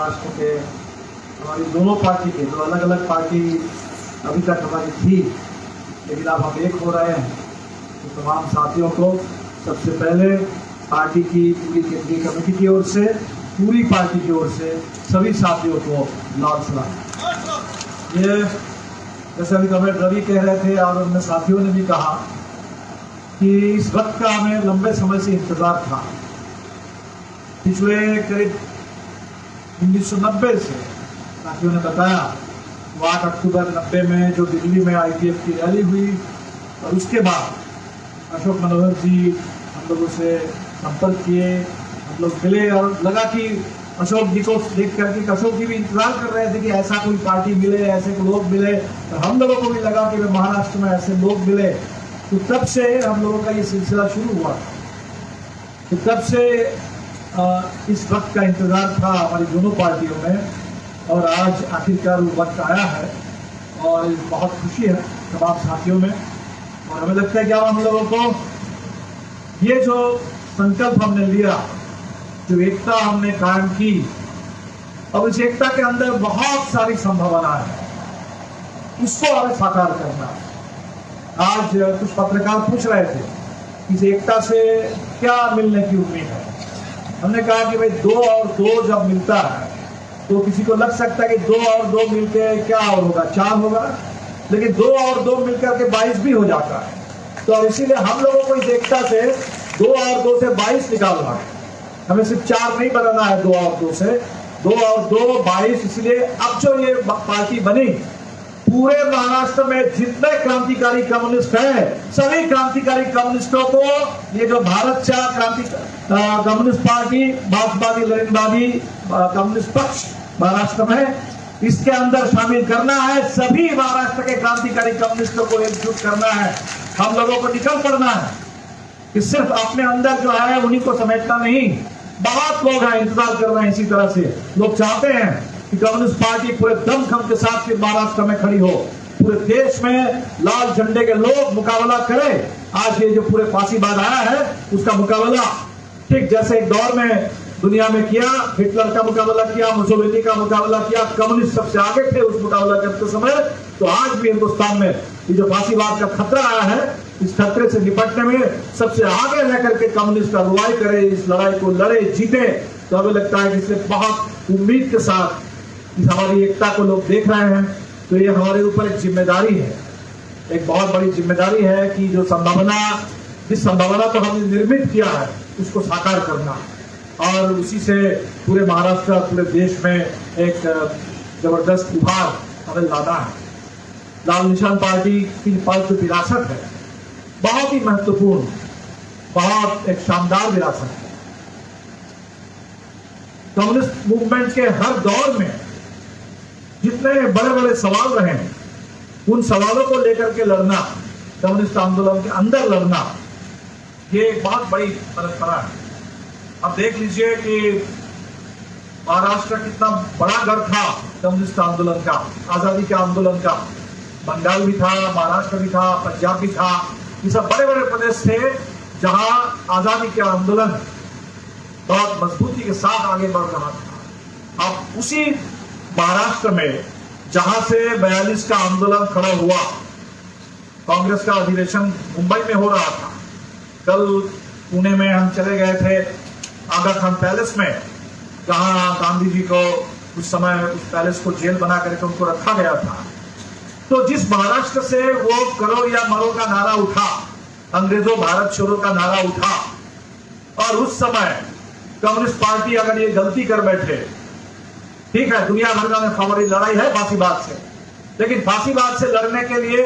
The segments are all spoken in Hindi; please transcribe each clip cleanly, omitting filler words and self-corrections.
महाराष्ट्र के हमारी दोनों पार्टी के, जो अलग अलग पार्टी अभी तक हमारी थी लेकिन अब हम एक हो रहे हैं, तो तमाम साथियों को सबसे पहले पार्टी की पूरी केंद्रीय कमेटी की ओर से, पूरी पार्टी की ओर से सभी साथियों को लाल सलाम। ये जैसे अभी कमेट रवि कह रहे थे और उनमें साथियों ने भी कहा कि इस वक्त का हमें लंबे समय से इंतजार था। पिछले करीब 1990 से साथियों ने बताया 8 अक्टूबर 90 में जो दिल्ली में IPF की रैली हुई और उसके बाद अशोक मनोहर जी हम लोगों से संपर्क किए, हम लोग मिले और लगा कि अशोक जी को देख करके अशोक जी भी इंतजार कर रहे थे कि ऐसा कोई पार्टी मिले, ऐसे लोग मिले, और हम लोगों को भी लगा कि महाराष्ट्र में ऐसे लोग मिले। तो तब से हम लोगों का ये सिलसिला शुरू हुआ। तो तब से इस वक्त का इंतजार था हमारी दोनों पार्टियों में, और आज आखिरकार वो वक्त आया है और बहुत खुशी है तमाम साथियों में। और हमें लगता है कि अब हम लोगों को ये जो संकल्प हमने लिया, जो एकता हमने कायम की, अब इस एकता के अंदर बहुत सारी संभावना है, उसको हमें साकार करना। आज कुछ पत्रकार पूछ रहे थे इस एकता से क्या मिलने की उम्मीद है। हमने कहा कि भाई 2 और 2 जब मिलता है तो किसी को लग सकता है कि 2 और 2 मिलके क्या और होगा, 4 होगा, लेकिन 2 और 2 मिलकर के 22 भी हो जाता है। तो इसीलिए हम लोगों को इस एकता से 2 और 2 से 22 निकालना है। हमें सिर्फ 4 नहीं बनाना है, 2 और 2 से 2 और 2 22। इसलिए अब जो ये पार्टी बनी, पूरे महाराष्ट्र में जितने क्रांतिकारी कम्युनिस्ट हैं, सभी क्रांतिकारी कम्युनिस्टों को ये जो भारत चाह क्रांति कम्युनिस्ट पार्टी, मार्क्सवादी लेनिनवादी कम्युनिस्ट पक्ष महाराष्ट्र में, इसके अंदर शामिल करना है। सभी महाराष्ट्र के क्रांतिकारी कम्युनिस्टों को एकजुट करना है। हम लोगों को निकल पड़ना है कि सिर्फ अपने अंदर जो है उन्हीं को समेटना नहीं। बहुत लोग हैं इंतजार कर रहे हैं, इसी तरह से लोग चाहते हैं कि कम्युनिस्ट पार्टी पूरे दमखम के साथ फिर महाराष्ट्र में खड़ी हो, पूरे देश में लाल झंडे के लोग मुकाबला करें। आज ये जो पूरे फांसीवाद आया है उसका मुकाबला ठीक जैसे एक दौर में दुनिया में किया, हिटलर का मुकाबला किया, मुसोलिनी का मुकाबला किया, कम्युनिस्ट सबसे आगे थे उस मुकाबला करते समय, तो आज भी हिंदुस्तान में ये जो फांसीवाद का खतरा आया है, इस खतरे से निपटने में सबसे आगे रहकर के कम्युनिस्ट अगुवाई करे, इस लड़ाई को लड़े, जीते। तो हमें लगता है कि इसलिए बहुत उम्मीद के साथ इस हमारी एकता को लोग देख रहे हैं। तो ये हमारे ऊपर एक जिम्मेदारी है, एक बहुत बड़ी जिम्मेदारी है कि जो संभावना, जिस संभावना को हमने निर्मित किया है उसको साकार करना, और उसी से पूरे महाराष्ट्र, पूरे देश में एक जबरदस्त उभार हमें लाना है। लाल निशान पार्टी की जो विरासत है बहुत ही महत्वपूर्ण, बहुत एक शानदार विरासत है। कम्युनिस्ट मूवमेंट के हर दौर में जितने बड़े बड़े सवाल रहे, उन सवालों को लेकर के लड़ना, कम्युनिस्ट आंदोलन के अंदर लड़ना, ये एक बहुत बड़ी परंपरा है। अब देख लीजिए कि महाराष्ट्र कितना बड़ा गढ़ था कम्युनिस्ट आंदोलन का, आजादी के आंदोलन का। बंगाल भी था, महाराष्ट्र भी था, पंजाब भी था। ये सब बड़े बड़े प्रदेश थे जहां आजादी के आंदोलन बहुत मजबूती के साथ आगे बढ़ रहा था। अब उसी महाराष्ट्र में जहां से 42 का आंदोलन खड़ा हुआ, कांग्रेस का अधिवेशन मुंबई में हो रहा था। कल पुणे में हम चले गए थे आगा खान पैलेस में, जहां गांधी जी को उस समय उस पैलेस को जेल बना करके उनको रखा गया था। तो जिस महाराष्ट्र से वो करो या मरो का नारा उठा, अंग्रेजों भारत छोड़ो का नारा उठा, और उस समय कम्युनिस्ट पार्टी अगर ये गलती कर बैठे, ठीक है दुनिया भर में हमारी लड़ाई है फांसीवाद से, लेकिन फांसीवाद से लड़ने के लिए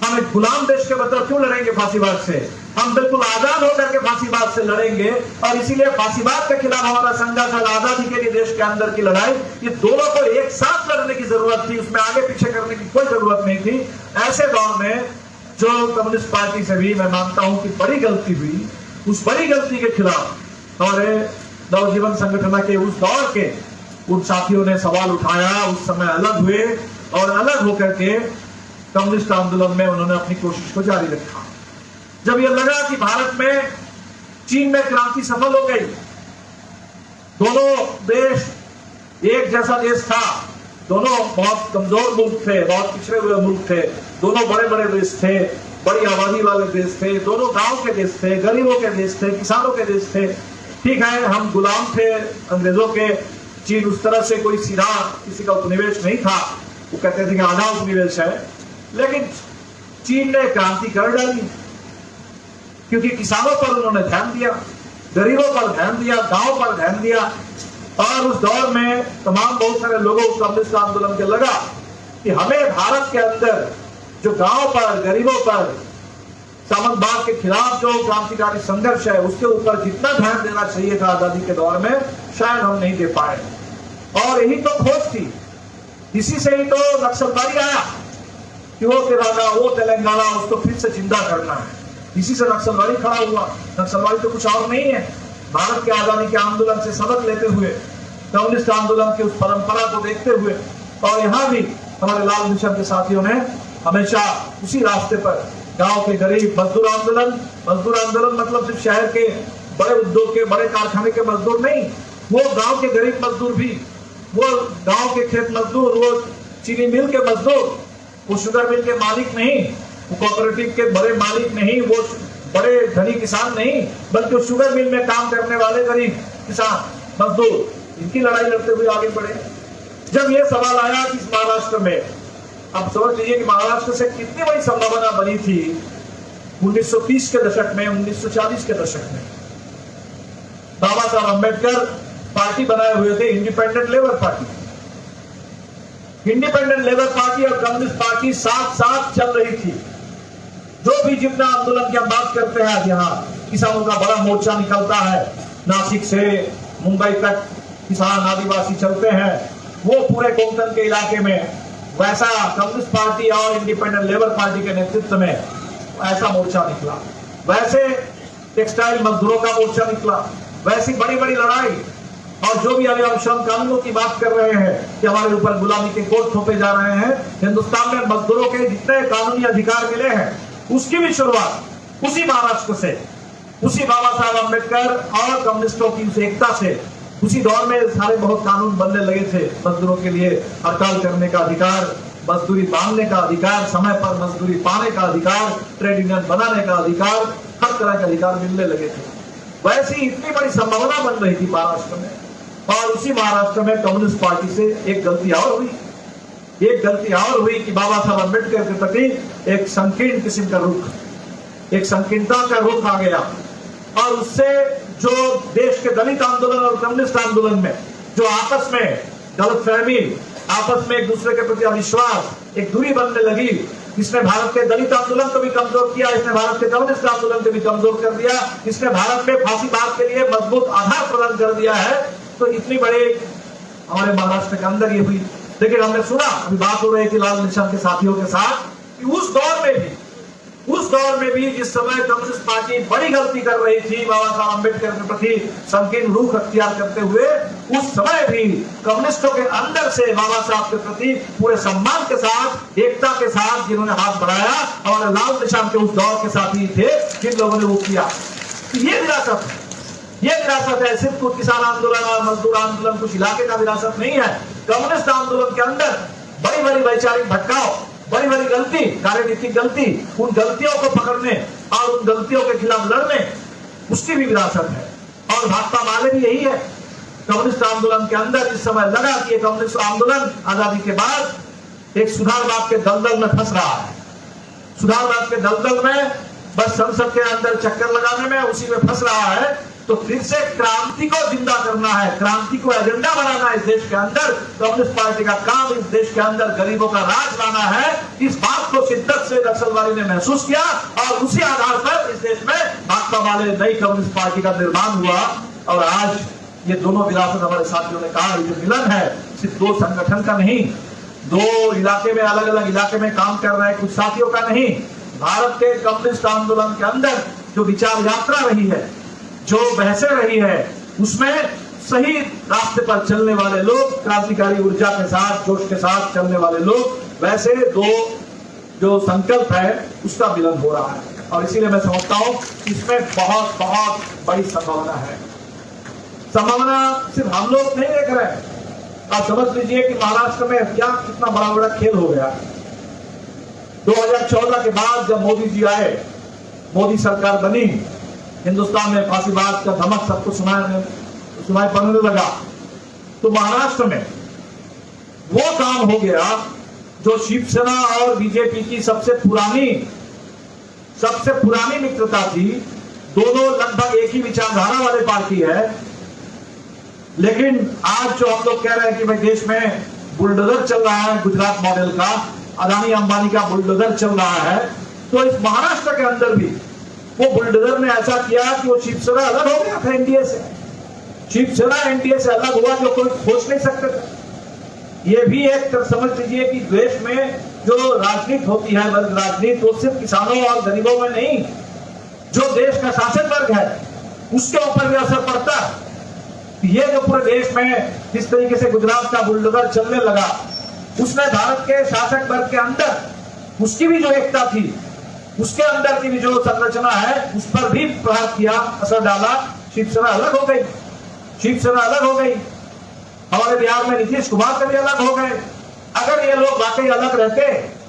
हम एक गुलाम देश के मतलब क्यों लड़ेंगे फांसीवाद से? हम बिल्कुल आजाद होकर के फांसीवाद से लड़ेंगे, और इसीलिए फांसीवाद के खिलाफ हमारा संघर्ष और आजादी के लिए देश के अंदर की लड़ाई, ये दोनों को एक साथ लड़ने की जरूरत थी, उसमें आगे पीछे करने की कोई जरूरत नहीं थी। ऐसे दौर में जो कम्युनिस्ट पार्टी से भी मैं मानता हूं कि बड़ी गलती हुई, उस बड़ी गलती के खिलाफ हमारे नवजीवन संगठन के उस दौर के उन साथियों ने सवाल उठाया, उस समय अलग हुए, और अलग होकर के कम्युनिस्ट आंदोलन में उन्होंने अपनी कोशिश को जारी रखा। जब यह लगा कि भारत में चीन में क्रांति सफल हो गई, दोनों देश एक जैसा देश था, दोनों बहुत कमजोर मुल्क थे, बहुत पिछड़े हुए मुल्क थे, दोनों बड़े बड़े देश थे, बड़ी आबादी वाले देश थे, दोनों गांव के देश थे, गरीबों के देश थे, किसानों के देश थे। ठीक है, हम गुलाम थे अंग्रेजों के। चीन उस तरह से कोई सीधा किसी का उपनिवेश नहीं था, वो कहते थे कि आधा उपनिवेश है, लेकिन चीन ने क्रांति कर डाली, क्योंकि किसानों पर उन्होंने ध्यान दिया, गरीबों पर ध्यान दिया, गांव पर ध्यान दिया। और उस दौर में तमाम बहुत सारे लोगों को कम्युनिस्ट आंदोलन के लगा कि हमें भारत के अंदर जो गांव पर, गरीबों पर, सामंतवाद के खिलाफ जो क्रांतिकारी संघर्ष है उसके ऊपर जितना ध्यान देना चाहिए था आजादी के दौर में, शायद हम नहीं दे पाए। और यही तो खोज थी, इसी से ही तो नक्सलवादी आया कि वो तेलंगाना, वो तेलंगाना, उसको फिर से जिंदा करना है। इसी से नक्सलवादी खड़ा हुआ। नक्सलवादी तो कुछ और नहीं है, भारत के आजादी के आंदोलन से सबक लेते हुए, कम्युनिस्ट आंदोलन की उस परंपरा को देखते हुए, और यहाँ भी हमारे लाल मिशन के साथियों ने हमेशा उसी रास्ते पर गांव के गरीब, मजदूर आंदोलन मतलब सिर्फ शहर के बड़े उद्योग के, बड़े कारखाने के मजदूर नहीं, वो गांव के गरीब मजदूर भी, वो गांव के खेत मजदूर, वो चीनी मिल के मजदूर, वो शुगर मिल के मालिक नहीं, वो कोऑपरेटिव के बड़े मालिक नहीं, वो बड़े धनी किसान नहीं, बल्कि शुगर मिल में काम करने वाले गरीब किसान मजदूर, इनकी लड़ाई लड़ते हुए आगे बढ़े। जब ये सवाल आया कि महाराष्ट्र में, अब समझ लीजिए कि महाराष्ट्र से कितनी बड़ी संभावना बनी थी 1930 के दशक में, 1940 के दशक में। बाबा साहब अम्बेडकर पार्टी बनाए हुए थे, independent labour party. Independent labour party और कम्युनिस्ट पार्टी साथ साथ चल रही थी। जो भी जितना आंदोलन की हम बात करते हैं, यहाँ किसानों का बड़ा मोर्चा निकलता है, नासिक से मुंबई तक किसान आदिवासी चलते हैं, वो पूरे कोंकण के इलाके में वैसा कम्युनिस्ट पार्टी और इंडिपेंडेंट लेबर पार्टी के नेतृत्व में ऐसा मोर्चा निकला। वैसे टेक्सटाइल मजदूरों का मोर्चा निकला, वैसी बड़ी बड़ी लड़ाई। और जो भी अभी हम श्रम कानूनों की बात कर रहे हैं कि हमारे ऊपर गुलामी के कोट थोपे जा रहे हैं, हिंदुस्तान में मजदूरों के जितने कानूनी अधिकार मिले हैं, उसकी भी शुरुआत उसी महाराष्ट्र से, उसी बाबा साहब अम्बेडकर और कम्युनिस्टों की उस एकता से। उसी दौर में सारे बहुत कानून बनने लगे थे, मजदूरों के लिए हड़ताल करने का अधिकार, मजदूरी मांगने का अधिकार, समय पर मजदूरी पाने का अधिकार, ट्रेड यूनियन बनाने का अधिकार, हर तरह के अधिकार मिलने लगे थे। वैसी इतनी बड़ी संभावना बन रही थी महाराष्ट्र में, और उसी महाराष्ट्र में कम्युनिस्ट पार्टी से एक गलती और हुई कि बाबा साहब अम्बेडकर के प्रति एक संकीर्ण किस्म का रुख, एक संकीर्णता का रुख आ गया। और उससे जो देश के दलित आंदोलन और कम्युनिस्ट आंदोलन में जो आपस में गलतफहमी, आपस में एक दूसरे के प्रति अविश्वास, एक दूरी बनने लगी, इसने भारत के दलित आंदोलन को भी कमजोर किया, इसने भारत के कम्युनिस्ट आंदोलन को भी कमजोर कर दिया, इसने भारत में फांसीवाद के लिए मजबूत आधार प्रदान कर दिया है। तो इतनी बड़े हमारे महाराष्ट्र के अंदर ये हुई। लेकिन हमने सुना, अभी बात हो रही थी लाल निशान के साथियों के साथ, कि उस दौर में भी जिस समय कम्युनिस्ट पार्टी बड़ी गलती कर रही थी बाबा साहब अम्बेडकर के प्रति संकीर्ण रुख अख्तियार करते हुए, उस समय भी कम्युनिस्टों के अंदर से बाबा साहब के प्रति पूरे सम्मान के साथ, एकता के साथ जिन्होंने हाथ बढ़ाया, हमारे लाल निशान के उस दौर के साथी थे जिन लोगों ने वो किया। ये विरासत है। सिर्फ कुछ किसान आंदोलन और मजदूर आंदोलन कुछ इलाके का विरासत नहीं है। कम्युनिस्ट आंदोलन के अंदर बड़ी बड़ी वैचारिक भटकाव, बड़ी बड़ी गलती, कार्यनीतिक गलती, उन गलतियों को पकड़ने और उन गलतियों के खिलाफ लड़ने, उसकी भी विरासत है। और भाजपा वाले भी यही है। कम्युनिस्ट आंदोलन के अंदर इस समय लगा कि कम्युनिस्ट आंदोलन आजादी के बाद एक सुधारवाद के दलदल में फंस रहा है। सुधारवाद के दलदल में बस संसद के अंदर चक्कर लगाने में, उसी में फंस रहा है। तो फिर से क्रांति को जिंदा करना है, क्रांति को एजेंडा बनाना है इस देश के अंदर। कम्युनिस्ट पार्टी का काम इस देश के अंदर गरीबों का राज लाना है। इस बात को शिद्दत से नक्सलवादी ने महसूस किया और उसी आधार पर इस देश में भाजपा वाले नई कम्युनिस्ट पार्टी का निर्माण हुआ। और आज ये दोनों विरासत हमारे साथियों ने कहा, ये जो मिलन है सिर्फ दो संगठन का नहीं, दो इलाके में, अलग अलग इलाके में काम कर रहे कुछ साथियों का नहीं, भारत के कम्युनिस्ट आंदोलन के अंदर जो विचार यात्रा रही है, जो बहसें रही है, उसमें सही रास्ते पर चलने वाले लोग, क्रांतिकारी ऊर्जा के साथ, जोश के साथ चलने वाले लोग, वैसे दो जो संकल्प है उसका मिलन हो रहा है। और इसीलिए मैं समझता हूं इसमें बहुत बहुत बड़ी संभावना है। संभावना सिर्फ हम लोग नहीं देख रहे हैं, आप समझ लीजिए कि महाराष्ट्र में क्या कितना बड़ा खेल हो गया। 2014 के बाद जब मोदी जी आए, मोदी सरकार बनी, हिंदुस्तान में फांसीवाद का धमक सबको सुनाई पड़ने लगा, तो महाराष्ट्र में वो काम हो गया जो शिवसेना और बीजेपी की सबसे पुरानी मित्रता थी। दोनों लगभग एक ही विचारधारा वाले पार्टी है, लेकिन आज जो हम लोग कह रहे हैं कि भाई देश में बुलडोजर चल रहा है, गुजरात मॉडल का, अदानी अंबानी का बुलडोजर चल रहा है, तो इस महाराष्ट्र के अंदर भी वो बुलडोजर ने ऐसा किया कि वो शिवसेना अलग हो गया था एनडीए से। शिवसेना एनडीए से अलग हुआ जो कोई सोच नहीं सकते थे। ये भी एक समझ लीजिए कि देश में जो राजनीति होती है, वर्ग राजनीति, वो सिर्फ किसानों और गरीबों में नहीं, जो देश का शासक वर्ग है उसके ऊपर भी असर पड़ता है। ये जो पूरे देश में जिस तरीके से गुजरात का बुलडोजर चलने लगा, उसने भारत के शासक वर्ग के अंदर उसकी भी जो एकता थी, उसके अंदर की भी जो संरचना है, उस पर भी प्रहार किया, असर डाला। शिवसेना अलग हो गई, शिवसेना अलग हो गई। हमारे बिहार में नीतीश कुमार से भी अलग हो गए। अगर ये लोग वाकई अलग रहते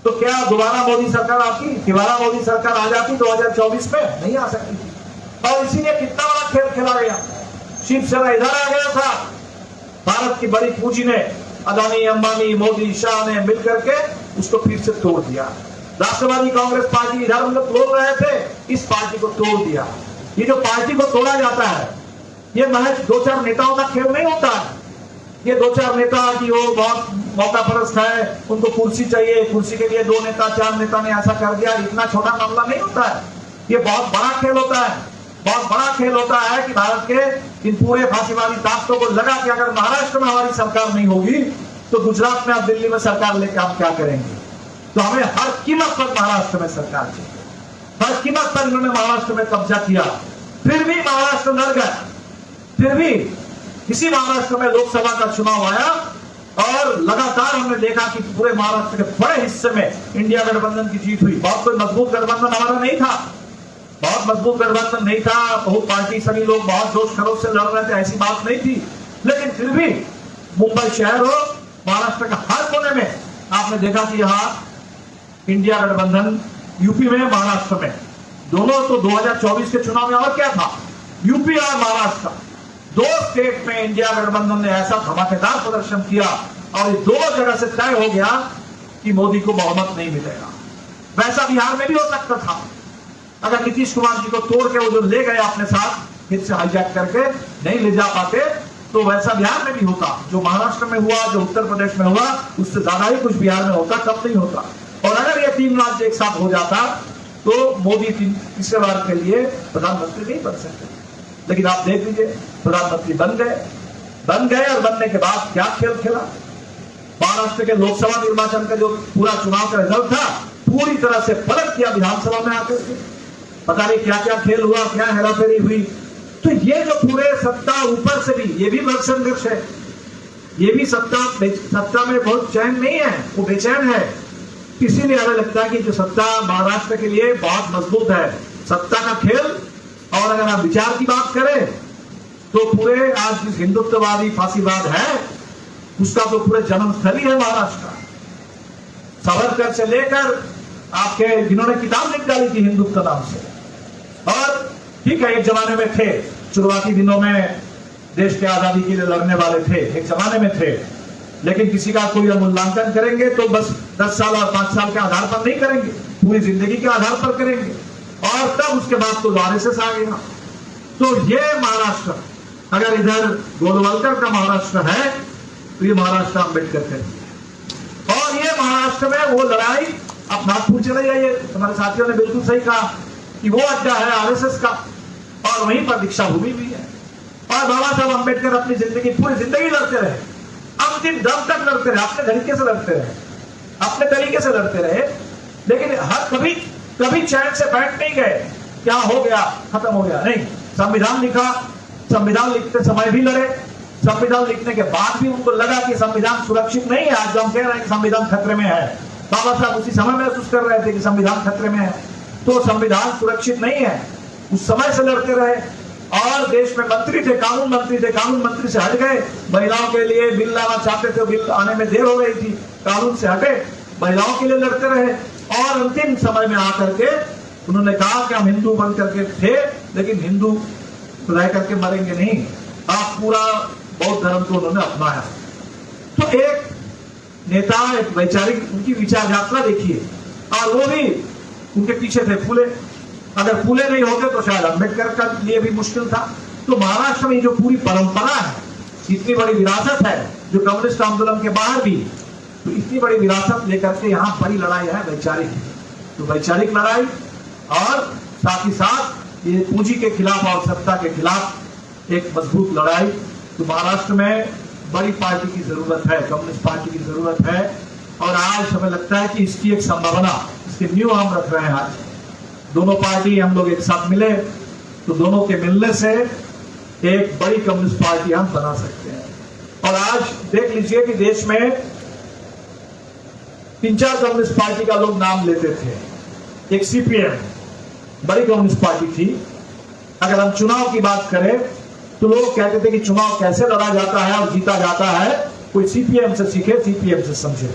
तो क्या दोबारा मोदी सरकार आती? दोबारा मोदी सरकार आ जाती 2024 में? नहीं आ सकती थी। और इसीलिए कितना बड़ा खेल खेला गया। शिवसेना इधर आ गया था, भारत की बड़ी पूंजी ने, अदानी अंबानी मोदी शाह ने मिलकर के उसको फिर से तोड़ दिया। राष्ट्रवादी कांग्रेस पार्टी इधर हम लोग तोड़ रहे थे, इस पार्टी को तोड़ दिया। ये जो पार्टी को तोड़ा जाता है, ये महज 2-4 नेताओं का खेल नहीं होता है। ये 2-4 नेता की वो बहुत मौका परस्त है, उनको कुर्सी चाहिए, कुर्सी के लिए 2 नेता 4 नेता ने ऐसा कर दिया, इतना छोटा मामला नहीं होता है। ये बहुत बड़ा खेल होता है, बहुत बड़ा खेल होता है कि भारत के इन पूरे फांसीवादी ताकतों को लगा कि अगर महाराष्ट्र में हमारी सरकार नहीं होगी तो गुजरात में अब दिल्ली में सरकार लेकर हम क्या करेंगे। तो हमें हर कीमत पर महाराष्ट्र में सरकार चाहिए, हर कीमत पर इन्होंने महाराष्ट्र में कब्जा किया। फिर भी महाराष्ट्र लड़ गया, फिर भी इसी महाराष्ट्र में लोकसभा का चुनाव आया और लगातार हमने देखा कि पूरे महाराष्ट्र के बड़े हिस्से में इंडिया गठबंधन की जीत हुई। बहुत कोई मजबूत गठबंधन हमारा नहीं था, बहुत मजबूत गठबंधन नहीं था, बहुत पार्टी सभी लोग बहुत जोश खरोश से लड़ रहे थे, ऐसी बात नहीं थी। लेकिन फिर भी मुंबई शहर हो, महाराष्ट्र का हर कोने में आपने देखा कि यहाँ इंडिया गठबंधन, यूपी में महाराष्ट्र में दोनों, तो 2024 के चुनाव में और क्या था, यूपी और महाराष्ट्र 2 स्टेट में इंडिया गठबंधन ने ऐसा धमाकेदार प्रदर्शन किया और ये दोनों जगह से तय हो गया कि मोदी को बहुमत नहीं मिलेगा। वैसा बिहार में भी हो सकता था, अगर नीतीश कुमार जी को तोड़ के वो जो ले गए अपने साथ, फिर से हाईजैक करके नहीं ले जा पाते, तो वैसा बिहार में भी होता। जो महाराष्ट्र में हुआ, जो उत्तर प्रदेश में हुआ, उससे ज्यादा ही कुछ बिहार में होता, कब नहीं होता। और अगर ये 3 राज्य एक साथ हो जाता तो मोदी तीसरे बार के लिए प्रधानमंत्री नहीं बन सकते। लेकिन आप देख लीजिए, प्रधानमंत्री बन गए और बनने के बाद क्या खेल खेला। महाराष्ट्र के लोकसभा निर्वाचन का जो पूरा चुनाव का रिजल्ट था, पूरी तरह से पलट किया विधानसभा में आकर के। पता नहीं क्या क्या खेल हुआ, क्या हेराफेरी हुई। तो ये जो पूरे सत्ता ऊपर से भी, ये भी बड़ संघर्ष है, ये भी सत्ता में बहुत चैन नहीं है, वो बेचैन है। इसीलिए हमें लगता है कि जो सत्ता महाराष्ट्र के लिए बहुत मजबूत है, सत्ता का खेल। और अगर आप विचार की बात करें तो पूरे आज जिस हिंदुत्ववादी फांसीवाद है, उसका तो पूरे जन्मस्थल ही है महाराष्ट्र। सावरकर से लेकर आपके जिन्होंने किताब लिख डाली थी हिंदुत्व नाम से, और ठीक है, एक जमाने में थे, शुरुआती दिनों में देश के आजादी के लिए लड़ने वाले थे, एक जमाने में थे। लेकिन किसी का कोई मूल्यांकन करेंगे तो बस 10 साल और 5 साल के आधार पर नहीं करेंगे, पूरी जिंदगी के आधार पर करेंगे। और तब उसके बाद तो आरएसएस आ गया। तो ये महाराष्ट्र, अगर इधर गोलवलकर का महाराष्ट्र है, तो ये महाराष्ट्र अम्बेडकर का है। और ये महाराष्ट्र में वो लड़ाई, आप नागपुर चले जाइए, हमारे साथियों ने बिल्कुल सही कहा कि वो अड्डा है आरएसएस का, और वहीं पर दीक्षा भूमि भी है। और बाबा साहब अम्बेडकर अपनी जिंदगी, पूरी जिंदगी लड़ते रहे, अंतिम दम तक लड़ते रहे, अपने तरीके से लड़ते रहे, अपने तरीके से लड़ते रहे। लेकिन हर कभी चैन से बैठ नहीं गए, क्या हो गया, खत्म हो गया, नहीं। संविधान लिखा, संविधान लिखते समय भी लड़े, संविधान लिखने के बाद भी उनको लगा कि संविधान सुरक्षित नहीं है। आज जो हम कह रहे हैं कि संविधान खतरे में है, बाबा साहब उसी समय महसूस कर रहे थे कि संविधान खतरे में है, तो संविधान सुरक्षित नहीं है, उस समय से लड़ते रहे। और देश में मंत्री थे, कानून मंत्री से हट गए, महिलाओं के लिए बिल लाना चाहते थे, बिल आने में देर हो रही थी, कानून से हटे, महिलाओं के लिए लड़ते रहे और अंतिम समय में आकर के उन्होंने कहा कि हम हिंदू बन करके थे लेकिन हिंदू रह करके मरेंगे नहीं, आप पूरा बौद्ध धर्म को उन्होंने अपनाया। तो एक नेता, एक वैचारिक, उनकी विचार यात्रा देखिए, और वो भी उनके पीछे थे फूले, अगर फूले नहीं होते तो शायद अम्बेडकर का लिए भी मुश्किल था। तो महाराष्ट्र में जो पूरी परंपरा है, इतनी बड़ी विरासत है, जो कम्युनिस्ट आंदोलन के बाहर भी, तो इतनी बड़ी विरासत लेकर के यहाँ बड़ी लड़ाई है वैचारिक, तो वैचारिक लड़ाई और साथ ही साथ ये पूंजी के खिलाफ और सत्ता के खिलाफ एक मजबूत लड़ाई। तो महाराष्ट्र में बड़ी पार्टी की जरूरत है, कम्युनिस्ट पार्टी की जरूरत है, और आज हमें लगता है कि इसकी एक संभावना, इसके न्यू हम रख रहे हैं। आज दोनों पार्टी हम लोग एक साथ मिले तो दोनों के मिलने से एक बड़ी कम्युनिस्ट पार्टी हम बना सकते हैं। और आज देख लीजिए कि देश में 3-4 कम्युनिस्ट पार्टी का लोग नाम लेते थे। एक सीपीएम बड़ी कम्युनिस्ट पार्टी थी। अगर हम चुनाव की बात करें तो लोग कहते थे कि चुनाव कैसे लड़ा जाता है और जीता जाता है, कोई सीपीएम से सीखे, सीपीएम से समझे।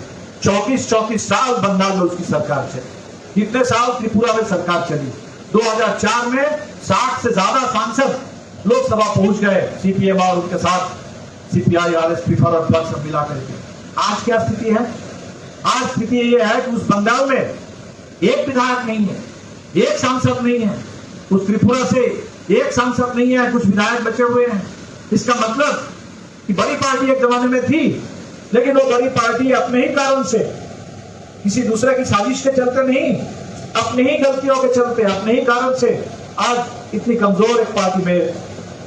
34 साल बंगाल में उसकी सरकार चली, इतने साल त्रिपुरा में सरकार चली। 2004 में 60 से ज्यादा सांसद लोकसभा पहुंच गए सीपीएम और उनके साथ सीपीआई, आरएसपी, फॉरवर्ड ब्लॉक सब मिला करके। आज क्या स्थिति है? आज स्थिति यह है कि उस बंगाल में एक विधायक नहीं है, एक सांसद नहीं है, उस त्रिपुरा से एक सांसद नहीं है, कुछ विधायक बचे हुए हैं। इसका मतलब कि बड़ी पार्टी एक जमाने में थी, लेकिन वो बड़ी पार्टी अपने ही कारण से, किसी दूसरे की साजिश के चलते नहीं, अपनी ही गलतियों के चलते, अपने ही कारण से आज इतनी कमजोर एक पार्टी में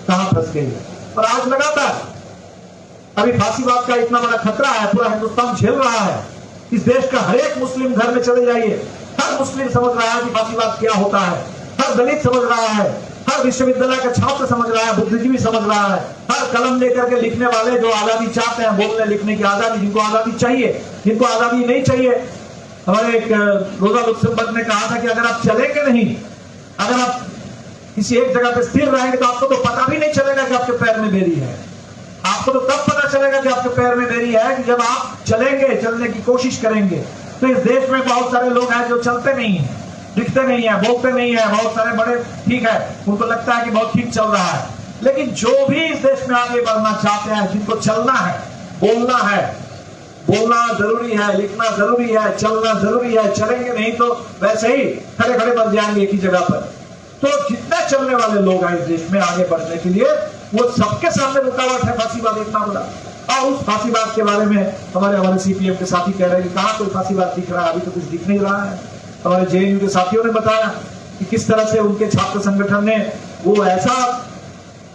कहां फंस गई। और आज लगातार अभी फांसीवाद का इतना बड़ा खतरा है, पूरा हिंदुस्तान झेल रहा है। इस देश का हर एक मुस्लिम घर में चले जाइए, हर मुस्लिम समझ रहा है कि फांसीवाद क्या होता है, हर दलित समझ रहा है, हर विश्वविद्यालय का छात्र समझ रहा है, बुद्धिजीवी समझ रहा है, हर कलम लेकर के लिखने वाले जो आजादी चाहते हैं, बोलने लिखने की आजादी, जिनको आजादी चाहिए, जिनको आजादी नहीं चाहिए। हमारे एक रोजा लुक्समबर्ग ने कहा था कि अगर आप चलेंगे नहीं, अगर आप किसी एक जगह पे स्थिर रहेंगे तो आपको तो पता भी नहीं चलेगा कि आपके पैर में बेरी है। आपको तो तब पता चलेगा कि आपके पैर में बेरी है कि जब आप चलेंगे, चलने की कोशिश करेंगे। तो इस देश में बहुत सारे लोग हैं जो चलते नहीं है, दिखते नहीं है, बोलते नहीं है, बहुत सारे बड़े ठीक है, उनको लगता है कि बहुत ठीक चल रहा है, लेकिन जो भी इस देश में आगे बढ़ना चाहते हैं, जिनको चलना है, बोलना है, बोलना जरूरी है, लिखना जरूरी है, चलना जरूरी है, चलेंगे नहीं तो वैसे ही खड़े खड़े बन जाएंगे एक ही जगह पर। तो जितने चलने वाले लोग हैं इस देश में आगे बढ़ने के लिए, वो सबके सामने रुकावट है फांसीवाद इतना बड़ा। और उस फांसीवाद के बारे में हमारे सीपीएम के साथी कह रहे हैं कि कहां कोई फांसीवाद दिख रहा है, अभी तो कुछ दिख नहीं रहा है। हमारे जेएनयू के साथियों ने बताया कि किस तरह से उनके छात्र संगठन ने वो ऐसा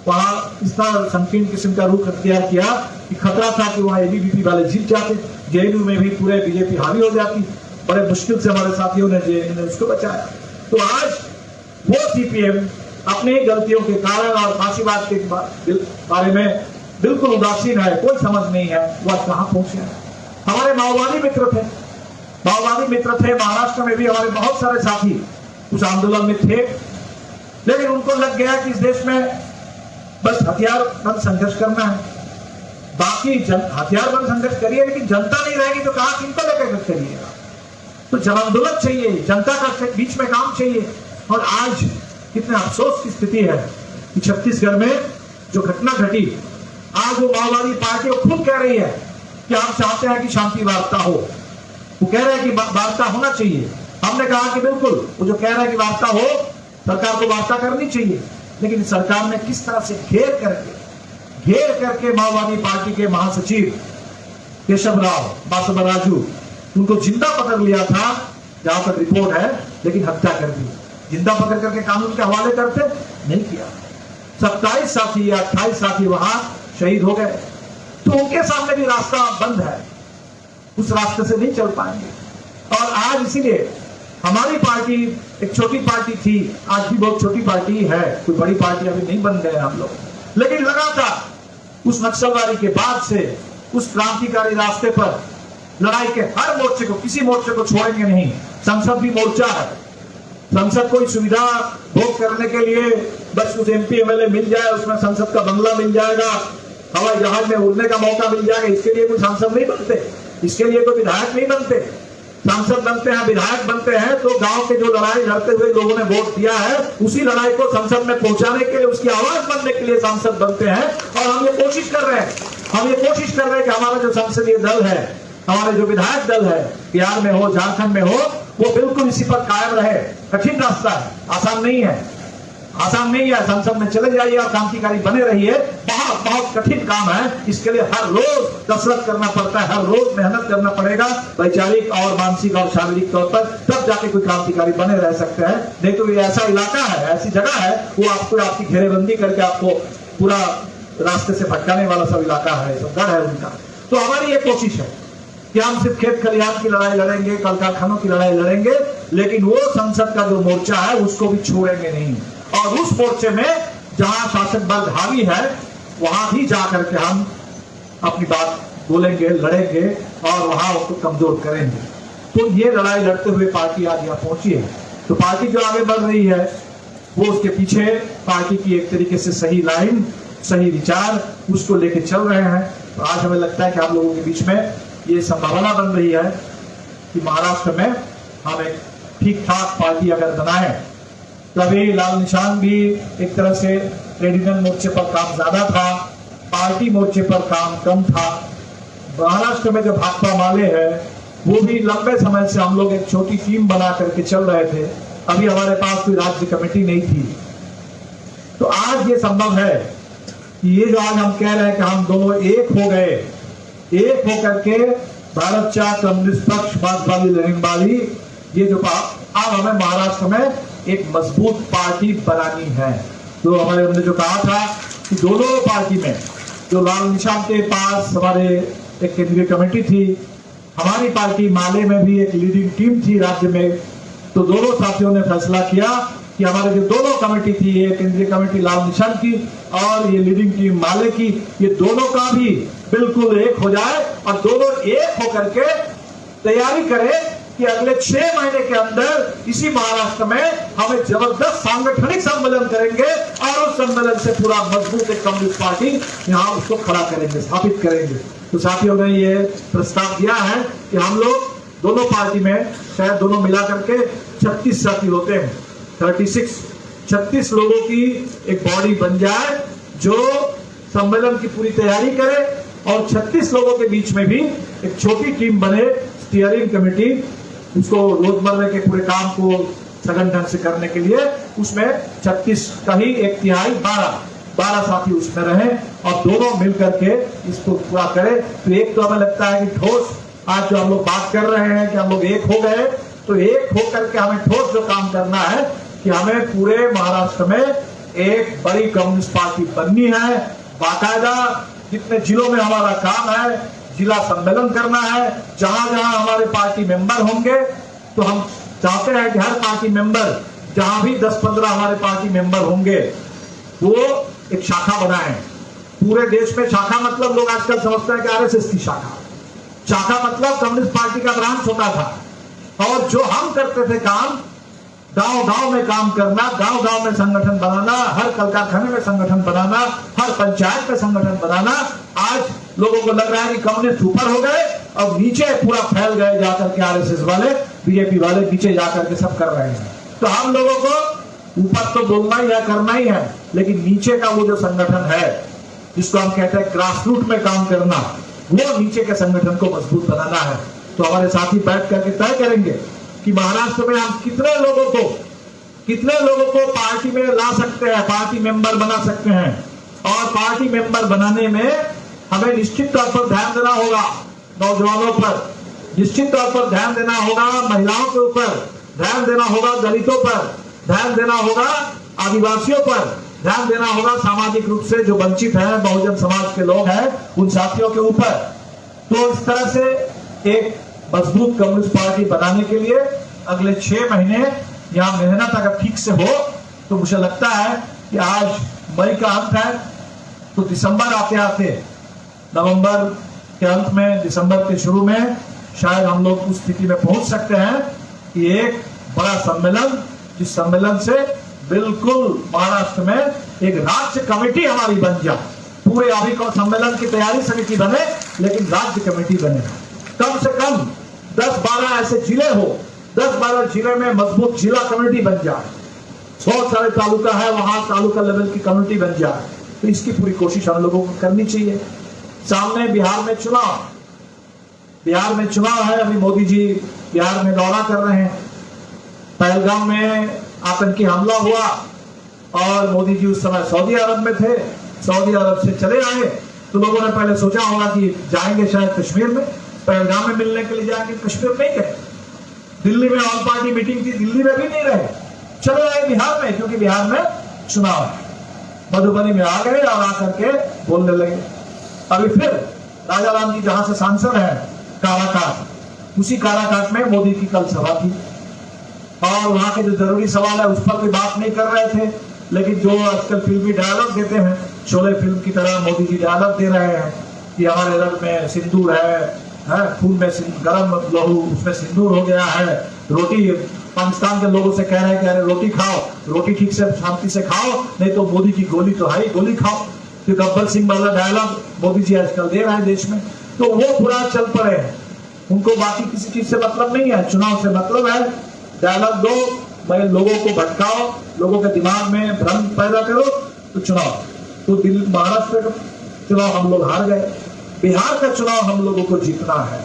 वहां इस तरह संकीर्ण किस्म का रुख अख्तियार किया कि खतरा था कि वहां एबीवीपी वाले जीत जाते, जेएनयू में भी पूरे बीजेपी हावी हो जाती। बड़े मुश्किल से हमारे साथियों ने जेएनयू ने उसको बचाया। तो आज वो सीपीएम अपनी गलतियों के कारण और फांसीवाद के बारे में बिल्कुल उदासीन है, कोई समझ नहीं है वो आज कहां पहुंचे हैं। हमारे माओवादी मित्र थे महाराष्ट्र में भी, हमारे बहुत सारे साथी उस आंदोलन में थे, लेकिन उनको लग गया कि इस देश में बस हथियार बंद संघर्ष करना है, बाकी हथियार बंद संघर्ष करिए, लेकिन जनता नहीं रहेगी तो कहां किनको लेकर करिएगा। तो जन आंदोलन चाहिए, जनता का बीच में काम चाहिए। और आज कितने अफसोस की स्थिति है कि छत्तीसगढ़ में जो घटना घटी, आज वो माओवादी पार्टी खुद कह रही है कि हम चाहते हैं कि शांति वार्ता हो। वो कह रहे हैं कि वार्ता होना चाहिए। हमने कहा कि बिल्कुल, वो जो कह रहे हैं कि वार्ता हो, सरकार को वार्ता करनी चाहिए, लेकिन सरकार ने किस तरह से घेर करके माओवादी पार्टी के महासचिव केशव राव बासवराजू, उनको जिंदा पकड़ लिया था जहां तक रिपोर्ट है, लेकिन हत्या कर दी। जिंदा पकड़ करके कानून के हवाले करते नहीं किया। 27 साथी या 28 साथी वहां शहीद हो गए। तो उनके सामने भी रास्ता बंद है, उस रास्ते से नहीं चल पाएंगे। और आज इसीलिए हमारी पार्टी एक छोटी पार्टी थी, आज भी बहुत छोटी पार्टी है, कोई बड़ी पार्टी अभी नहीं बन गए हम लोग, लेकिन लगातार उस नक्सलवादी के बाद से उस क्रांतिकारी रास्ते पर लड़ाई के हर मोर्चे को, किसी मोर्चे को छोड़ेंगे नहीं। संसद भी मोर्चा है, संसद कोई सुविधा भोग करने के लिए बस कुछ MP MLA मिल जाए, उसमें संसद का बंगला मिल जाएगा, हवाई जहाज में उड़ने का मौका मिल जाएगा, इसके लिए कोई सांसद नहीं बनते, इसके लिए कोई विधायक नहीं बनते। सांसद बनते हैं, विधायक बनते हैं तो गांव के जो लड़ाई लड़ते हुए लोगों ने वोट दिया है, उसी लड़ाई को संसद में पहुंचाने के लिए, उसकी आवाज बनने के लिए सांसद बनते हैं। और हम ये कोशिश कर रहे हैं, कि हमारा जो संसदीय दल है, हमारे जो विधायक दल है, बिहार में हो, झारखंड में हो, वो बिल्कुल इसी पर कायम रहे। कठिन रास्ता है, आसान नहीं है, संसद में चले जाइए और क्रांतिकारी बने रहिए। बहुत बहुत कठिन काम है, इसके लिए हर रोज कसरत करना पड़ता है, हर रोज मेहनत करना पड़ेगा, वैचारिक और मानसिक और शारीरिक तौर पर, तब जाके कोई क्रांतिकारी बने रह सकते हैं। नहीं तो ये ऐसा इलाका है, ऐसी जगह है, वो आपको आपकी घेरेबंदी करके आपको पूरा रास्ते से भटकाने वाला सब इलाका है, सब गढ़ है उनका। तो हमारी ये कोशिश है कि हम सिर्फ खेत खलिहान की लड़ाई लड़ेंगे, कल कारखानों की लड़ाई लड़ेंगे, लेकिन वो संसद का जो मोर्चा है उसको भी छोड़ेंगे नहीं। और उस मोर्चे में जहां शासक वर्ग हावी है, वहां भी जाकर के हम अपनी बात बोलेंगे, लड़ेंगे और वहां उसको कमजोर करेंगे। तो ये लड़ाई लड़ते हुए पार्टी आज यहाँ पहुंची है। तो पार्टी जो आगे बढ़ रही है, वो उसके पीछे पार्टी की एक तरीके से सही लाइन, सही विचार, उसको लेके चल रहे हैं। तो आज हमें लगता है कि आप लोगों के बीच में ये संभावना बन रही है कि महाराष्ट्र में हम एक ठीक ठाक पार्टी अगर बनाए। तभी लाल निशान भी एक तरह से ट्रेड यूनियन मोर्चे पर काम ज्यादा था, पार्टी मोर्चे पर काम कम था। महाराष्ट्र में जो भाकपा माले है, वो भी लंबे समय से हम लोग एक छोटी टीम बना करके चल रहे थे। अभी हमारे पास कोई राज्य कमेटी नहीं थी। तो आज ये संभव है कि ये जो आज हम कह रहे हैं कि हम दोनों एक हो गए, एक होकर के भारतीय कम्युनिस्ट पक्ष, मार्क्सवादी लेनिनवादी, ये जो अब हमें महाराष्ट्र में एक मजबूत पार्टी बनानी है। तो हमने जो कहा था कि दोनों पार्टी में, जो लाल निशान के पास हमारे एक केंद्रीय कमेटी थी, हमारी पार्टी माले में भी एक लीडिंग टीम थी राज्य में। तो दोनों साथियों ने फैसला किया कि हमारे जो दोनों कमेटी थी, ये केंद्रीय कमेटी लाल निशान की और ये लीडिंग टीम माले की, ये दोनों का भी बिल्कुल एक हो जाए और दोनों एक होकर के तैयारी करें कि अगले 6 महीने के अंदर इसी महाराष्ट्र में हमें जबरदस्त सांगठनिक सम्मेलन करेंगे और उस सम्मेलन से पूरा मजबूत एक कम्युनिस्ट पार्टी यहाँ उसको खड़ा करेंगे, स्थापित करेंगे। तो साथियों ने ये प्रस्ताव दिया है कि हम लोग दोनों पार्टी में, शायद दोनों मिला करके 36 साथी होते हैं, 36 लोगों की एक बॉडी बन जाए जो सम्मेलन की पूरी तैयारी करे और 36 लोगों के बीच में भी एक छोटी टीम बने, स्टीयरिंग कमेटी, उसको रोजमर्रा के पूरे काम को सघन ढंग से करने के लिए उसमें 36 का ही एक तिहाई 12 साथी उसमें रहे और दोनों मिलकर के इसको पूरा करें। तो एक तो हमें लगता है कि ठोस, आज जो हम लोग बात कर रहे हैं कि हम लोग एक हो गए, तो एक होकर के हमें ठोस जो काम करना है कि हमें पूरे महाराष्ट्र में एक बड़ी कम्युनिस्ट पार्टी बननी है। बाकायदा जितने जिलों में हमारा काम है, जिला सम्मेलन करना है, जहां जहां हमारे पार्टी मेंबर होंगे, तो हम चाहते हैं कि हर पार्टी मेंबर, जहां भी 10-15 हमारे पार्टी मेंबर होंगे, वो एक शाखा बनाएं। पूरे देश में शाखा मतलब लोग आजकल समझते हैं कि RSS की शाखा मतलब कम्युनिस्ट पार्टी का ब्रांच होता था। और जो हम करते थे काम, गांव-गांव में काम करना, गांव-गांव में संगठन बनाना, हर कल कारखाने में संगठन बनाना, हर पंचायत में संगठन बनाना, आज लोगों को लग रहा है कि कम्युनिस्ट ऊपर हो गए और नीचे पूरा फैल गए जाकर के RSS वाले, BJP वाले नीचे जाकर के सब कर रहे हैं। तो हम लोगों को ऊपर तो बोलना ही है, करना ही है, लेकिन नीचे का वो जो संगठन है, जिसको हम कहते हैं ग्रास रूट में काम करना, वो नीचे के संगठन को मजबूत बनाना है। तो हमारे साथी बैठ करके तय करेंगे कि महाराष्ट्र में हम कितने लोगों को पार्टी में ला सकते हैं, पार्टी मेंबर बना सकते हैं। और पार्टी मेंबर बनाने में हमें निश्चित तौर पर ध्यान देना होगा नौजवानों पर, निश्चित तौर पर ध्यान देना होगा महिलाओं के ऊपर, ध्यान देना होगा दलितों पर, ध्यान देना होगा आदिवासियों पर, ध्यान देना होगा सामाजिक रूप से जो वंचित है, बहुजन समाज के लोग हैं, उन साथियों के ऊपर। तो इस तरह से एक मजबूत कम्युनिस्ट पार्टी बनाने के लिए अगले 6 महीने यहाँ मेहनत अगर ठीक से हो, तो मुझे लगता है कि आज मई का अंत है, तो दिसंबर आते आते, नवंबर के अंत में, दिसंबर के शुरू में शायद हम लोग उस स्थिति में पहुंच सकते हैं कि एक बड़ा सम्मेलन, जिस सम्मेलन से बिल्कुल महाराष्ट्र में एक राज्य कमेटी हमारी बन जाए, पूरे अभी सम्मेलन की तैयारी समिति बने, लेकिन राज्य कमेटी बने, कम से कम 10-12 ऐसे जिले हो, 10-12 जिले में मजबूत जिला कमेटी बन जाए, बहुत सारे तालुका है वहां तालुका लेवल की कमेटी बन जाए। तो इसकी पूरी कोशिश हम लोगों को करनी चाहिए। सामने बिहार में चुनाव है, अभी मोदी जी बिहार में दौरा कर रहे हैं। पहलगाम में आतंकी हमला हुआ और मोदी जी उस समय सऊदी अरब में थे, सऊदी अरब से चले आए, तो लोगों ने पहले सोचा होगा कि जाएंगे शायद कश्मीर में, पहलगाम में मिलने के लिए जाएंगे, कश्मीर नहीं गए। दिल्ली में ऑल पार्टी मीटिंग थी, दिल्ली में भी नहीं रहे, चले आए बिहार में, क्योंकि बिहार में चुनाव है। मधुबनी में आ गए और आकर के बोलने लगे। अभी फिर राजाराम जी जहां से सांसद है काराकाट, उसी काराकाट में मोदी की कल सभा थी और वहां के जो जरूरी सवाल है उस पर कोई बात नहीं कर रहे थे, लेकिन जो आजकल फिल्मी डायलॉग देते हैं, शोले फिल्म की तरह मोदी जी डायलॉग दे रहे हैं कि हमारे रंग में सिंदूर है, खून में गरम लहू उसमें सिंदूर हो गया है, रोटी पाकिस्तान के लोगों से कह रहे हैं कि अरे रोटी खाओ, रोटी ठीक से शांति से खाओ, नहीं तो मोदी की गोली तो है ही, गोली खाओ। तो गब्बर सिंह वाला डायलॉग मोदी जी आजकल दे रहे हैं देश में, तो वो पूरा चल पड़े हैं। उनको बाकी किसी चीज से मतलब नहीं है, चुनाव से मतलब है। डायलॉग दो, भाई लोगों को भटकाओ, लोगों के दिमाग में भ्रम पैदा करो, तो चुनाव। तो महाराष्ट्र का चुनाव हम लोग हार गए, बिहार का चुनाव हम लोगों को जीतना है,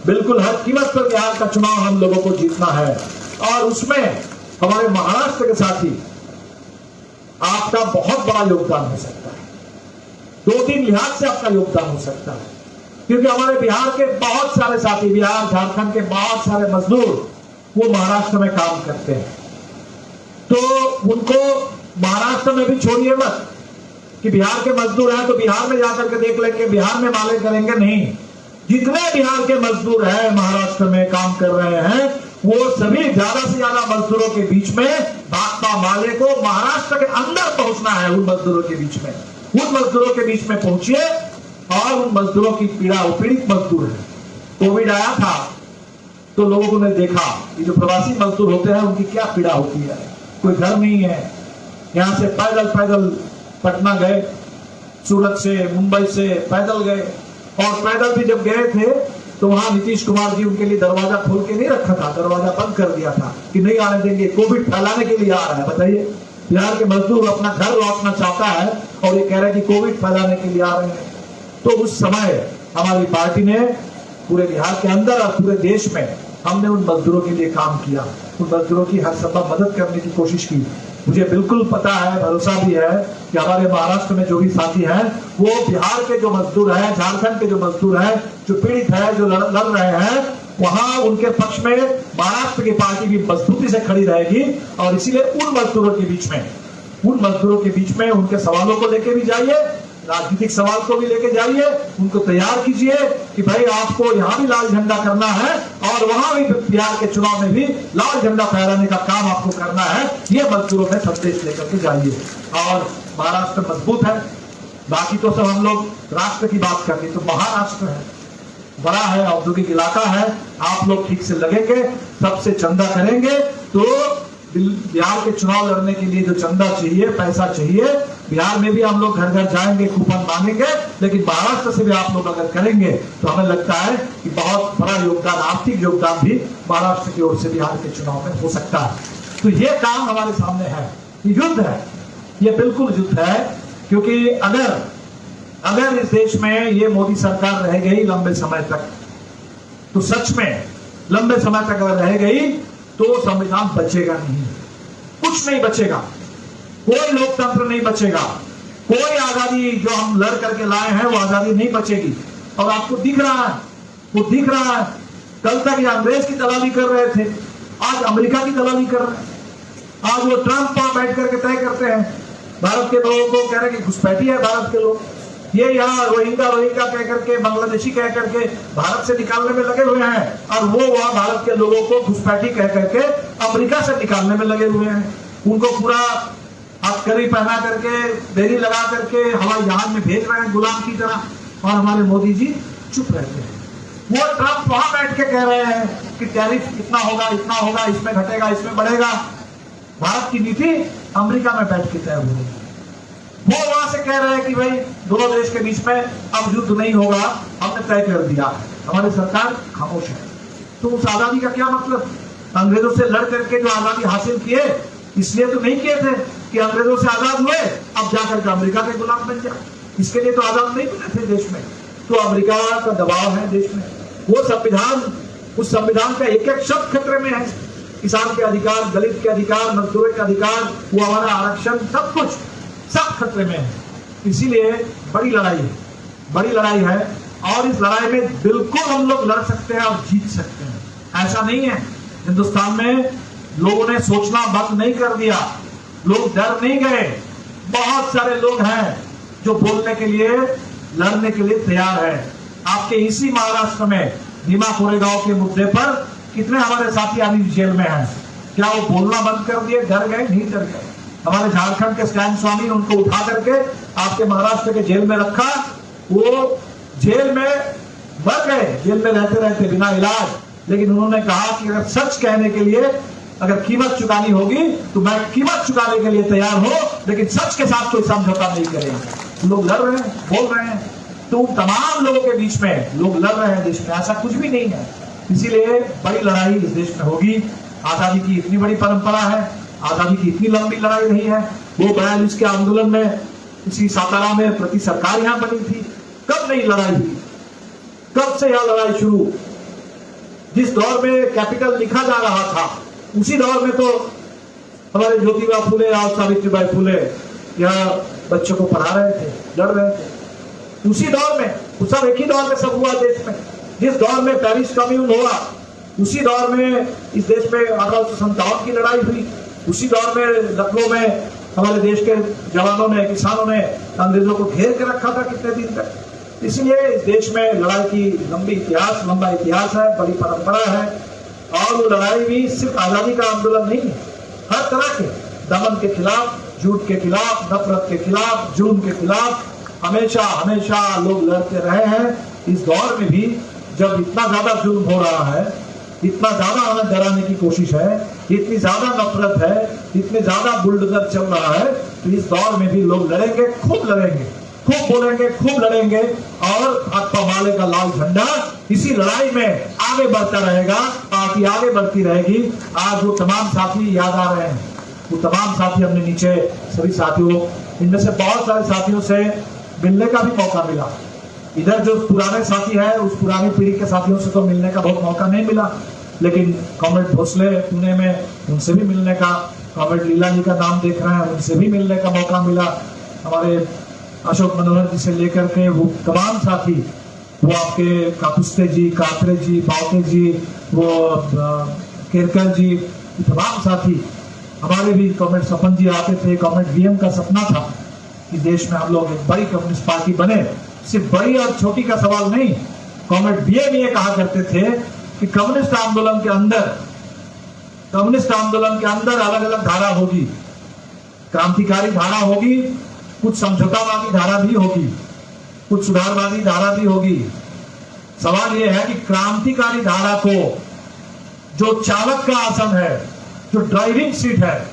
बिल्कुल हर कीमत पर बिहार का चुनाव हम लोगों को जीतना है। और उसमें हमारे महाराष्ट्र के साथी आपका बहुत बड़ा योगदान हो सकता है, 2-3 लिहाज से आपका योगदान हो सकता है, क्योंकि हमारे बिहार के बहुत सारे साथी, बिहार झारखंड के बहुत सारे मजदूर वो महाराष्ट्र में काम करते हैं। तो उनको महाराष्ट्र में भी छोड़िए मत कि बिहार के मजदूर हैं तो बिहार में जाकर के देख लेंगे, बिहार में माले करेंगे, नहीं। जितने बिहार के मजदूर हैं महाराष्ट्र में काम कर रहे हैं, वो सभी ज्यादा से ज्यादा मजदूरों के बीच में भाकपा माले को महाराष्ट्र के अंदर पहुंचना है। उन मजदूरों के बीच में, उन मजदूरों के बीच में पहुंचिए और उन मजदूरों की पीड़ा, वो पीड़ित मजदूर है। कोविड आया था तो लोगों ने देखा ये जो प्रवासी मजदूर होते हैं उनकी क्या पीड़ा होती है। कोई घर नहीं है, यहाँ से पैदल पटना गए, सूरत से मुंबई से पैदल गए, और पैदल भी जब गए थे तो वहां नीतीश कुमार जी उनके लिए दरवाजा खोल के नहीं रखा था, दरवाजा बंद कर दिया था कि नहीं आने देंगे, कोविड फैलाने के लिए आ रहा है। बताइए, बिहार के मजदूर अपना घर लौटना चाहता है और ये कह रहा है कि कोविड फैलाने के लिए आ रहे हैं। तो उस समय हमारी पार्टी ने पूरे बिहार के अंदर और पूरे देश में हमने उन मजदूरों के लिए काम किया, उन मजदूरों की हर संभव मदद करने की कोशिश की। मुझे बिल्कुल पता है, भरोसा भी है कि हमारे महाराष्ट्र में जो भी साथी हैं वो बिहार के जो मजदूर हैं, झारखंड के जो मजदूर हैं, जो पीड़ित है, जो लड़ रहे हैं, वहां उनके पक्ष में महाराष्ट्र की पार्टी भी मजबूती से खड़ी रहेगी। और इसीलिए उन मजदूरों के बीच में उनके सवालों को लेके भी जाइए, राजनीतिक सवाल को भी लेके जाइए, उनको तैयार कीजिए कि भाई आपको यहाँ भी लाल झंडा करना है और वहां भी बिहार के चुनाव में भी लाल झंडा फहराने का काम आपको करना है। ये मजदूरों में संदेश लेकर के जाइए। और महाराष्ट्र मजबूत है, बाकी तो सब हम लोग राष्ट्र की बात करते, तो महाराष्ट्र है, बड़ा है, औद्योगिक इलाका है, आप लोग ठीक से लगेंगे, सबसे चंदा करेंगे, तो बिहार के चुनाव लड़ने के लिए जो चंदा चाहिए, पैसा चाहिए, बिहार में भी हम लोग घर घर जाएंगे, कूपन मांगेंगे, लेकिन महाराष्ट्र से भी आप लोग अगर करेंगे तो हमें लगता है कि बहुत बड़ा योगदान, आर्थिक योगदान भी महाराष्ट्र की ओर से बिहार के चुनाव में हो सकता है। तो ये काम हमारे सामने है, ये युद्ध है, ये बिल्कुल युद्ध है। क्योंकि अगर इस देश में ये मोदी सरकार रह गई लंबे समय तक, तो सच में लंबे समय तक अगर रह गई तो संविधान बचेगा नहीं, कुछ नहीं बचेगा, कोई लोकतंत्र नहीं बचेगा, कोई आजादी जो हम लड़ करके लाए हैं वो आजादी नहीं बचेगी। और आपको दिख रहा है, वो दिख रहा है, कल तक ये अंग्रेज की दलाली कर रहे थे, आज अमेरिका की दलाली कर रहे हैं। आज वो ट्रंप पर बैठ करके तय करते हैं, भारत के लोगों को कह रहे हैं कि घुसपैठी है भारत के लोग, ये यहाँ रोहिंग्या कह करके, बांग्लादेशी कह करके भारत से निकालने में लगे हुए हैं, और वो वहां भारत के लोगों को घुसपैठी कह करके अमेरिका से निकालने में लगे हुए हैं। उनको पूरा हथकड़ी पहना करके, देरी लगा करके हवाई जहाज में भेज रहे हैं गुलाम की तरह, और हमारे मोदी जी चुप रहते हैं। वो ट्रंप वहां बैठ के कह रहे हैं कि टैरिफ इतना होगा, इसमें घटेगा, इसमें बढ़ेगा। भारत की नीति अमेरिका में बैठ के तय हो रही है। वो वहां से कह रहे हैं कि भाई दोनों देश के बीच में अब युद्ध नहीं होगा, हमने तय कर दिया। हमारी सरकार खामोश है। तो उस आजादी का क्या मतलब? अंग्रेजों से लड़ करके जो आजादी हासिल किए, इसलिए तो नहीं किए थे कि अंग्रेजों से आजाद हुए अब जाकर के अमेरिका के गुलाम बन जाए। इसके लिए तो आजाद नहीं बने थे देश में। तो अमेरिका का दबाव है देश में। वो संविधान, उस संविधान का एक एक शब्द खतरे में है। किसान के अधिकार, दलित के अधिकार, मजदूर के अधिकार, वो हमारा आरक्षण, सब कुछ सब खतरे में है। इसीलिए बड़ी लड़ाई है और इस लड़ाई में बिल्कुल हम लोग लड़ सकते हैं और जीत सकते हैं। ऐसा नहीं है। हिंदुस्तान में लोगों ने सोचना बंद नहीं कर दिया, लोग डर नहीं गए। बहुत सारे लोग हैं जो बोलने के लिए, लड़ने के लिए तैयार है। आपके इसी महाराष्ट्र में भीमा कोरेगांव के मुद्दे पर कितने हमारे साथी अभी जेल में हैं। क्या वो बोलना बंद कर दिए? डर गए? नहीं डर गए। हमारे झारखंड के स्टैन स्वामी ने उनको उठा करके आपके महाराष्ट्र के जेल में रखा। वो जेल में मर गए, जेल में रहते रहते बिना इलाज। लेकिन उन्होंने कहा कि अगर सच कहने के लिए अगर कीमत चुकानी होगी तो मैं कीमत चुकाने के लिए तैयार हूं, लेकिन सच के साथ कोई समझौता नहीं करेंगे। लोग लड़ रहे हैं, बोल रहे हैं। तो तमाम लोगों के बीच में लोग लड़ रहे हैं देश में, ऐसा कुछ भी नहीं है। इसीलिए बड़ी लड़ाई इस देश में होगी। आजादी की इतनी बड़ी परंपरा है, आजादी की इतनी लंबी लड़ाई रही है। वो 42 के आंदोलन में इसी सातारा में प्रति सरकार यहां बनी थी। कब नहीं लड़ाई हुई? कब से यह लड़ाई शुरू? जिस दौर में कैपिटल लिखा जा रहा था, उसी दौर में तो हमारे ज्योतिबा फुले और सावित्रीबाई फुले यहाँ बच्चों को पढ़ा रहे थे, लड़ रहे थे। उसी दौर में, उस सब एक ही दौर में सब हुआ देश में। जिस दौर में पेरिस कम्यून हुआ, उसी दौर में इस देश में 1857 की लड़ाई हुई। उसी दौर में लखनऊ में हमारे देश के जवानों ने, किसानों ने अंग्रेजों को घेर के रखा था कितने दिन तक। इसलिए इस देश में लड़ाई की लंबा इतिहास है, बड़ी परंपरा है। और वो लड़ाई भी सिर्फ आजादी का आंदोलन नहीं है, हर तरह के दमन के खिलाफ, झूठ के खिलाफ, नफरत के खिलाफ, जुल्म के खिलाफ हमेशा लोग लड़ते रहे हैं। इस दौर में भी जब इतना ज्यादा जुल्म हो रहा है, इतना ज्यादा हमें डराने की कोशिश है, इतनी ज्यादा नफरत है, इतने ज्यादा बुलडोजर चल रहा है, तो इस दौर में भी लोग लड़ेंगे, खूब लड़ेंगे, खूब बोलेंगे, खूब लड़ेंगे। और भाकपा माले का लाल झंडा इसी लड़ाई में आगे बढ़ता रहेगा, पार्टी आगे बढ़ती रहेगी। आज वो तमाम साथी याद आ रहे हैं, वो तमाम साथी हमने नीचे सभी साथियों, इनमें से बहुत सारे साथियों से मिलने का भी मौका मिला। इधर जो पुराने साथी है, उस पुरानी पीढ़ी के साथियों से तो मिलने का बहुत मौका नहीं मिला, लेकिन कॉमरेड भोसले पुणे में, उनसे भी मिलने का, कॉमरेड लीला जी का नाम देख रहे हैं, उनसे भी मिलने का मौका मिला। हमारे अशोक मनोहर जी से लेकर के वो तमाम साथी, वो आपके कापुस्ते जी, कात्रे जी, बावटे जी, वो केरकर जी, तमाम साथी। हमारे भी कॉमरेड सपन जी आते थे। कॉमरेड वीएम का सपना था कि देश में हम लोग एक बड़ी कम्युनिस्ट पार्टी बने। सिर्फ बड़ी और छोटी का सवाल नहीं, कॉमरेड वीएम ये कहा करते थे कि कम्युनिस्ट आंदोलन के अंदर अलग अलग धारा होगी, क्रांतिकारी धारा होगी, कुछ समझौतावादी धारा भी होगी, कुछ सुधारवादी धारा भी होगी। सवाल यह है कि क्रांतिकारी धारा को जो चालक का आसन है, जो ड्राइविंग सीट है,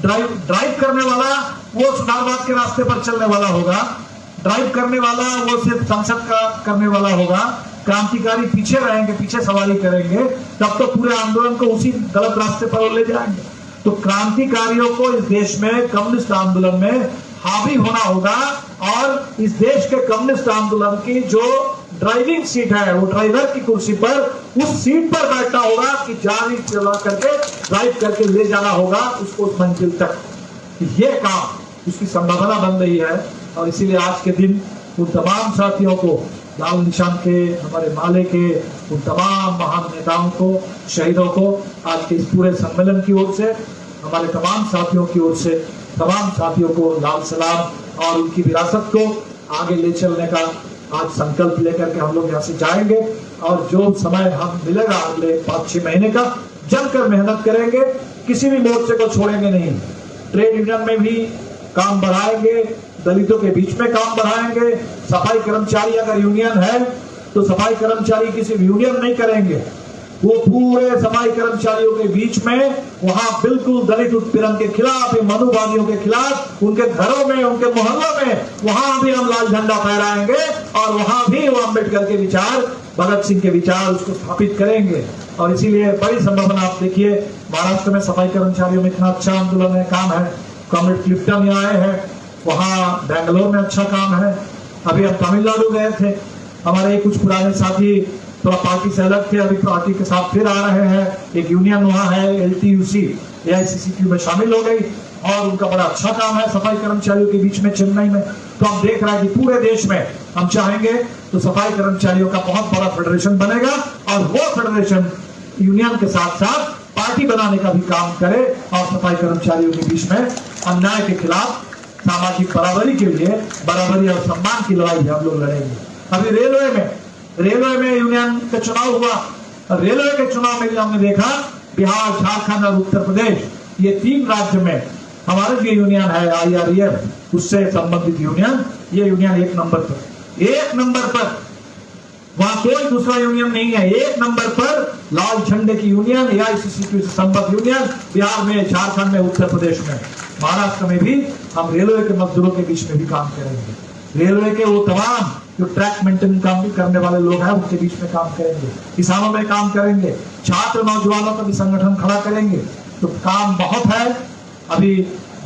ड्राइव करने वाला वो सुधारवाद के रास्ते पर चलने वाला होगा, ड्राइव करने वाला वो सिर्फ संसद का करने वाला होगा, क्रांतिकारी पीछे रहेंगे, पीछे सवारी करेंगे, तब तो पूरे आंदोलन को उसी गलत रास्ते पर ले जाएंगे। तो क्रांतिकारियों को इस देश में कम्युनिस्ट आंदोलन में हावी होना होगा और इस देश के कम्युनिस्ट आंदोलन की जो ड्राइविंग सीट है, वो ड्राइवर की कुर्सी पर, उस सीट पर बैठना होगा कि गाड़ी चला करके ड्राइव करके ले जाना होगा उसको उस मंजिल तक। ये काम उसकी संभावना बन रही है। और इसीलिए आज के दिन उन तमाम साथियों को, लाल निशान के, हमारे माले के, उन तमाम महान नेताओं को, शहीदों को आज के इस पूरे सम्मेलन की ओर से, हमारे तमाम साथियों की ओर से, तमाम साथियों को लाल सलाम और उनकी विरासत को आगे ले चलने का आज संकल्प लेकर के हम लोग यहाँ से जाएंगे। और जो समय हम मिलेगा अगले 5-6 महीने का, जमकर मेहनत करेंगे, किसी भी मोर्चे को छोड़ेंगे नहीं। ट्रेड यूनियन में भी काम बढ़ाएंगे, दलितों के बीच में काम बढ़ाएंगे। सफाई कर्मचारी अगर यूनियन है तो सफाई कर्मचारी किसी यूनियन नहीं करेंगे, वो पूरे सफाई कर्मचारियों के बीच में वहां बिल्कुल दलित उत्पीड़न के खिलाफ, मनुवादियों के खिलाफ, उनके घरों में, उनके मोहल्लों में, वहां भी हम लाल झंडा फहराएंगे और वहां भी वो अम्बेडकर के विचार, भगत सिंह के विचार उसको स्थापित करेंगे। और इसीलिए बड़ी संभावना, आप देखिए महाराष्ट्र में सफाई कर्मचारियों में इतना अच्छा आंदोलन है, काम है। कॉमरेड क्लिफ्टन यहाँ आए हैं, वहां बेंगलोर में अच्छा काम है। अभी हम तमिलनाडु गए थे, हमारे कुछ पुराने साथी थोड़ा पार्टी से अलग थे, अभी पार्टी के साथ फिर आ रहे हैं। एक यूनियन वहां है LTUC, AICCQ में शामिल हो गई और उनका बड़ा अच्छा काम है सफाई कर्मचारियों के बीच में चेन्नई में। तो हम देख रहे हैं कि पूरे देश में हम चाहेंगे तो सफाई कर्मचारियों का बहुत बड़ा फेडरेशन बनेगा और वो फेडरेशन यूनियन के साथ साथ पार्टी बनाने का भी काम करे और सफाई कर्मचारियों के बीच में अन्याय के खिलाफ, सामाजिक बराबरी के लिए, बराबरी और सम्मान की लड़ाई हम लोग लड़ेंगे। अभी रेलवे में यूनियन का चुनाव हुआ। रेलवे के चुनाव में हमने देखा बिहार, झारखंड और उत्तर प्रदेश, ये 3 राज्य में हमारे जो यूनियन है IREF, उससे संबंधित यूनियन, ये यूनियन 1 नंबर पर, वहां कोई दूसरा यूनियन नहीं है। 1 नंबर पर लाल झंडे की यूनियन, AICCQ से संबद्ध यूनियन बिहार में, झारखंड में, उत्तर प्रदेश में। महाराष्ट्र में भी हम रेलवे के मजदूरों के बीच में भी काम करेंगे। रेलवे के वो तमाम जो ट्रैक मेंटेन काम करने वाले लोग हैं उनके बीच में काम करेंगे, किसानों में काम करेंगे, छात्र नौजवानों का भी संगठन खड़ा करेंगे। तो काम बहुत है। अभी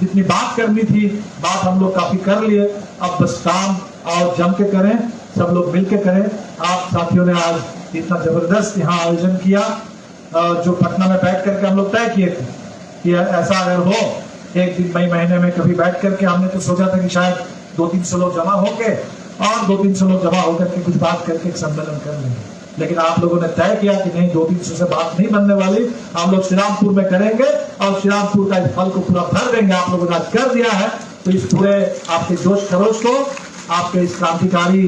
जितनी बात करनी थी, बात हम लोग काफी कर लिए, अब बस काम और जम के करें, सब लोग मिलके करें। आप साथियों ने आज इतना जबरदस्त यहाँ आयोजन किया, जो पटना में बैठ करके हम लोग तय किए थे कि ऐसा अगर हो एक दिन मई महीने में कभी बैठ करके, हमने तो सोचा था कि शायद 200-300 लोग जमा होके और 200-300 लोग जमा होकर के कुछ बात करके एक सम्मेलन कर लेंगे। लेकिन आप लोगों ने तय किया कि नहीं, 200-300 से बात नहीं बनने वाली, हम लोग श्रीरामपुर में करेंगे और श्रीरामपुर का इस फल को पूरा भर देंगे। आप लोगों ने आज कर दिया है, तो इस पूरे आपके जोश खरोश को, आपके इस क्रांतिकारी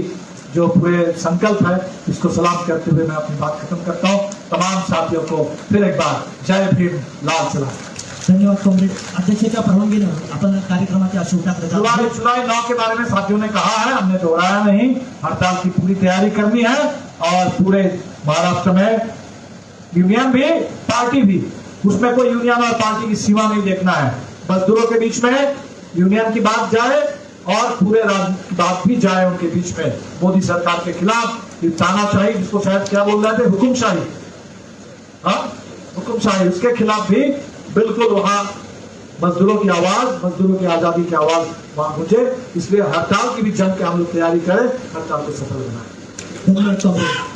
जो पूरे संकल्प है, इसको सलाम करते हुए मैं अपनी बात खत्म करता हूँ। तमाम साथियों को फिर एक बार जय भीम, लाल सलाम। धन्यवाद कॉमरेड। अध्यक्षाच्या परवानगीने आपण कार्यक्रमाची अशुभता करत आहोत। जुलाई 9 के बारे में साथियों ने कहा है, हमने दोहराया नहीं। हड़ताल की पूरी तैयारी करनी है और पूरे महाराष्ट्र में यूनियन भी, पार्टी भी, उसमें कोई यूनियन और पार्टी की सीमा नहीं देखना है। मजदूरों के बीच में यूनियन की बात जाए और पूरे राज्य की बात भी जाए उनके बीच में। मोदी सरकार के खिलाफ ये तानाशाही, जिसको शायद क्या बोल रहे थे, हुकुमशाही, हाँ हुकुमशाही, उसके खिलाफ भी बिल्कुल वहां मजदूरों की आवाज, मजदूरों की आजादी की आवाज वहां गूंजे। इसलिए हड़ताल की भी जंग के हम लोग तैयारी करें, हड़ताल को सफल बनाएं। धन्यवाद कॉमरेड।